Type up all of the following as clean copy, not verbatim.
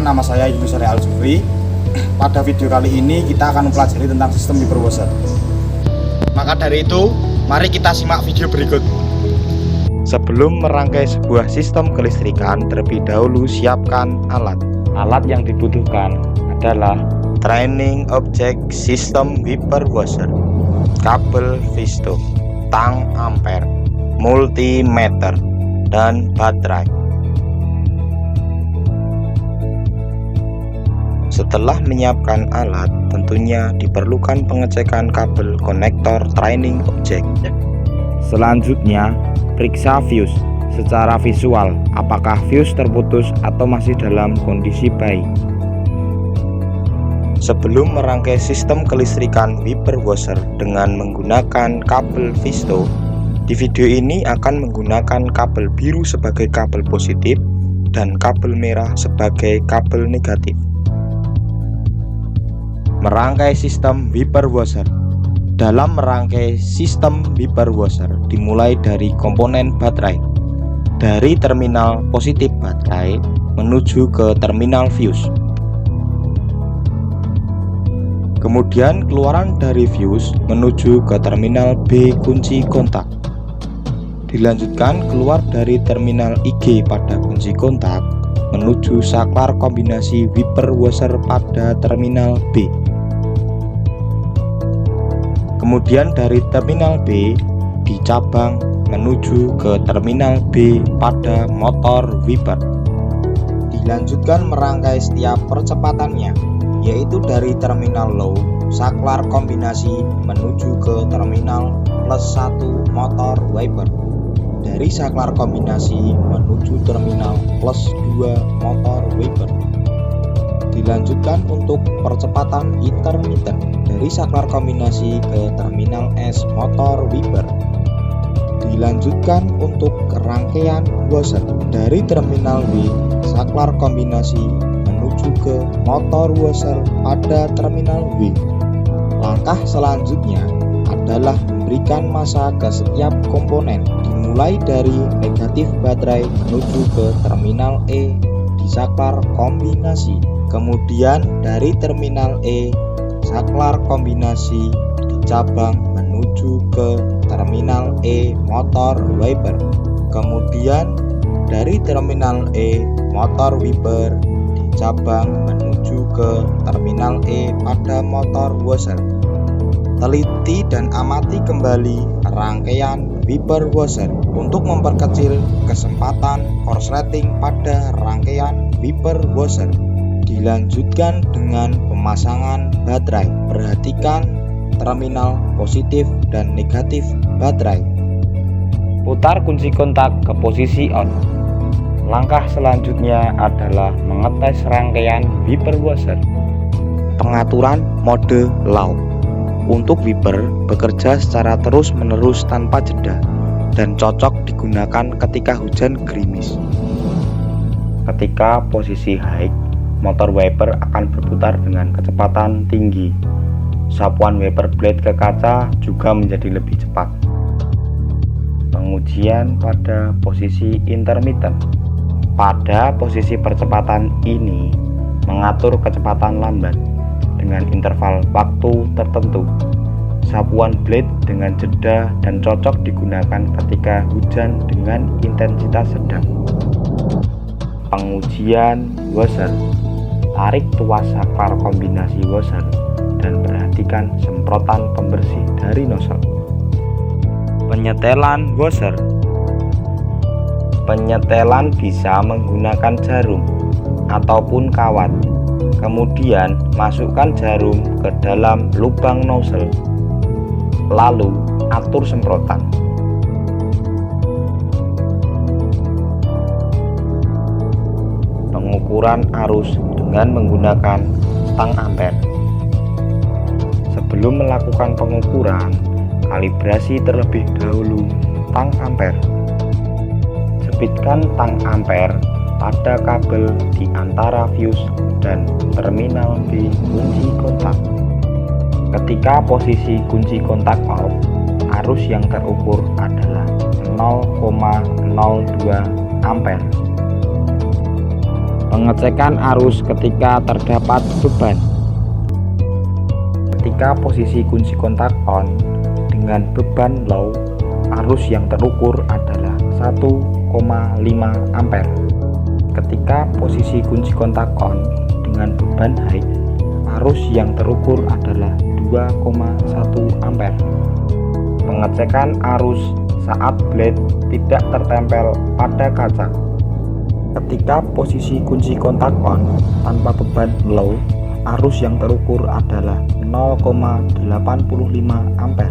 perkenalkan, nama saya Yunus Al Jufri. Pada video kali ini kita akan mempelajari tentang sistem wiper washer. Maka dari itu, mari kita simak video berikut. Sebelum merangkai sebuah sistem kelistrikan, terlebih dahulu siapkan alat. Alat yang dibutuhkan adalah training object system wiper washer, kabel Visto, tang ampere, multimeter, dan baterai. Setelah menyiapkan alat, tentunya diperlukan pengecekan kabel konektor training object. Selanjutnya, periksa fuse secara visual, apakah fuse terputus atau masih dalam kondisi baik. Sebelum merangkai sistem kelistrikan wiper washer dengan menggunakan kabel Visto, di video ini akan menggunakan kabel biru sebagai kabel positif dan kabel merah sebagai kabel negatif. Merangkai sistem wiper washer. Dalam merangkai sistem wiper washer dimulai dari komponen baterai, dari terminal positif baterai menuju ke terminal fuse. Kemudian keluaran dari fuse menuju ke terminal B kunci kontak. Dilanjutkan keluar dari terminal IG pada kunci kontak menuju saklar kombinasi wiper washer pada terminal B. Kemudian dari terminal B dicabang menuju ke terminal B pada motor wiper. Dilanjutkan merangkai setiap percepatannya, yaitu dari terminal low saklar kombinasi menuju ke terminal +1 motor wiper, dari saklar kombinasi menuju terminal +2 motor wiper. Dilanjutkan untuk percepatan intermittent dari saklar kombinasi ke terminal S motor wiper. Dilanjutkan untuk rangkaian washer dari terminal W saklar kombinasi menuju ke motor washer pada terminal W. Langkah selanjutnya adalah memberikan massa ke setiap komponen, dimulai dari negatif baterai menuju ke terminal E di saklar kombinasi. Kemudian dari terminal E saklar kombinasi dicabang menuju ke terminal E motor wiper. Kemudian dari terminal E motor wiper dicabang menuju ke terminal E pada motor washer. Teliti dan amati kembali rangkaian wiper washer untuk memperkecil kesempatan korsleting pada rangkaian wiper washer. Dilanjutkan dengan pemasangan baterai. Perhatikan terminal positif dan negatif baterai. Putar kunci kontak ke posisi on. Langkah selanjutnya adalah mengetes rangkaian wiper washer. Pengaturan mode low. Untuk wiper bekerja secara terus-menerus tanpa jeda dan cocok digunakan ketika hujan gerimis. Ketika posisi high, motor wiper akan berputar dengan kecepatan tinggi. Sapuan wiper blade ke kaca juga menjadi lebih cepat. Pengujian pada posisi intermittent. Pada posisi percepatan ini mengatur kecepatan lambat dengan interval waktu tertentu. Sapuan blade dengan jeda dan cocok digunakan ketika hujan dengan intensitas sedang. Pengujian washer. Tarik tuas saklar kombinasi washer dan perhatikan semprotan pembersih dari nozzle. Penyetelan washer. Penyetelan bisa menggunakan jarum ataupun kawat. Kemudian masukkan jarum ke dalam lubang nozzle. Lalu atur semprotan. Pengukuran arus dengan menggunakan tang ampere. Sebelum melakukan pengukuran, kalibrasi terlebih dahulu tang ampere. Jepitkan tang ampere pada kabel di antara fuse dan terminal B kunci kontak. Ketika posisi kunci kontak off, arus yang terukur adalah 0,02 ampere. Pengecekan arus ketika terdapat beban. Ketika posisi kunci kontak on dengan beban low, arus yang terukur adalah 1,5 ampere. Ketika posisi kunci kontak on dengan beban high, arus yang terukur adalah 2,1 ampere. Pengecekan arus saat blade tidak tertempel pada kaca. Ketika posisi kunci kontak on tanpa beban low, arus yang terukur adalah 0,85 ampere.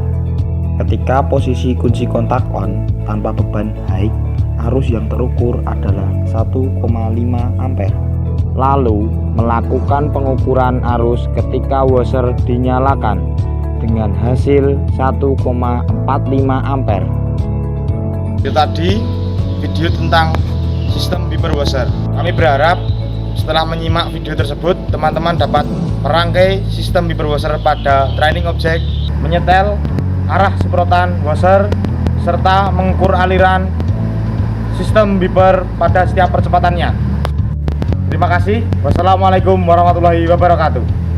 Ketika posisi kunci kontak on tanpa beban high, arus yang terukur adalah 1,5 ampere. Lalu, melakukan pengukuran arus ketika washer dinyalakan dengan hasil 1,45 ampere. Itu tadi video tentang sistem beeper washer. Kami berharap setelah menyimak video tersebut, teman-teman dapat merangkai sistem beeper washer pada training objek, menyetel arah semprotan washer, serta mengukur aliran sistem beeper pada setiap percepatannya. Terima kasih. Wassalamualaikum warahmatullahi wabarakatuh.